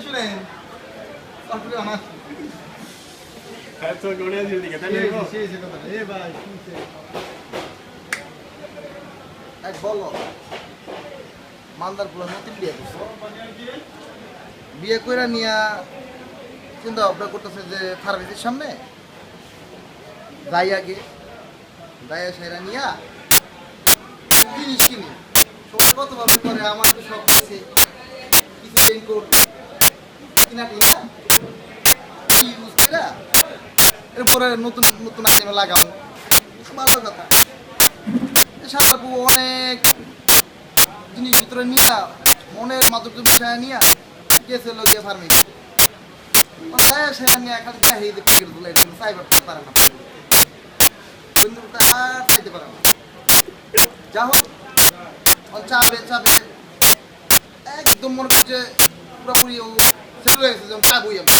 শুনেন তারপরে আমার এত গড়িয়া দিল দিকে তাই না এ ভাই শুনছে এক বলো মালদার পুরো নতুন বিয়ে করে নিয়া চিন্তা ভাবনা করতেছে যে ফার্মেসির সামনে যাই আগে দায়া সেরা নিয়া জিনিস কিনি সবাই কতভাবে করে আমার তো শখ আছে কিছু রেইনকোট কিনা টিনা ইউজ করে এরপরে নতুন নতুন আইটেমে লাগাবো ভালো কথা সারাপু অনেক জিনিস ভিতরে নিয়ে মনের মাদক বিষয় নিয়ে গেছে লোকে ফার্মেসি দায়া সেরা নিয়ে খালি চাহিয়ে দিয়ে প্যাকেট গুলো এটা সাইবার পারে না আর চাইতে পারে না যা হোক চাপে চাপে একদম মনে করছে পুরোপুরি ও সেটেল হয়ে গেছে যেমন চাবই আমি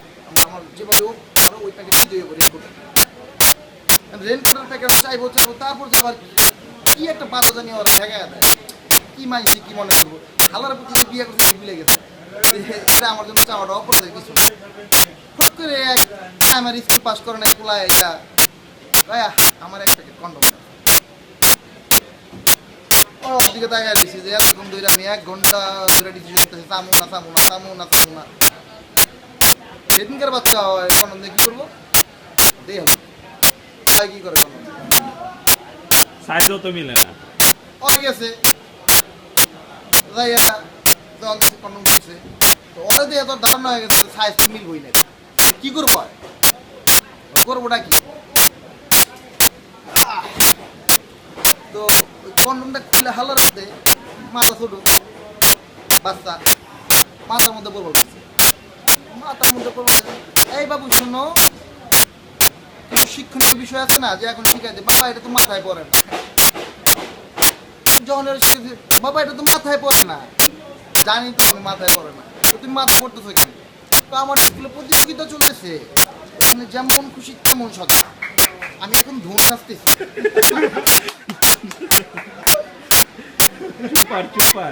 আমার যেভাবে হোক আমরা ওই প্যাকেট দিতে হয়ে পড়ি রেনকোটের প্যাকেট চাইবো চাইবো তারপর তো আর কি একটা বাধা জানি ওরা ঠেকা দেয় কি মানছি কি মনে করবো খালার প্রতি যে বিয়ে করতে ভুলে গেছে এটা আমার জন্য চাওয়াটা অপরাধের কিছু ফট করে এক আমার স্কুল পাস করে নাই পোলায় এটা ভাইয়া আমার এক প্যাকেট কন্ডম ওদিকে তাকাই দিছি যে এতক্ষণ ধরে আমি 1 ঘন্টা ধরে ডিসিশন করতেছি সামু না সেদিনকার বাচ্চা হয় কন্ডম দিয়ে কি করবো দেই হবে কি করে কন্ডম সাইজও তো মিলে না হয়ে গেছে যাইয়া তখন কন্ডম করছে তো ওরা দিয়ে তোর ধারণা হয়ে গেছে সাইজ তো মিলবই না কি করবো করবোটা কি তো কন্ডমটা খুলে হালার মধ্যে মাথা ছোট বাচ্চা মাথার মধ্যে পড়বো এই বাবু শোনো কিছু শিক্ষণীয় বিষয় আছে না যে এখন শিখাইছে বাবা এটা তো মাথায় পড়ে না যখন শিখেছে বাবা এটা তো মাথায় পড়ে না জানি তো আমি মাথায় পড়ে না তো তুমি মাথা পড়তেছো কেন তো আমার স্কুলে প্রতিযোগিতা চলতেছে এখানে যেমন খুশি তেমন সজা আমি এখন ধুন সাজতেছি চুপার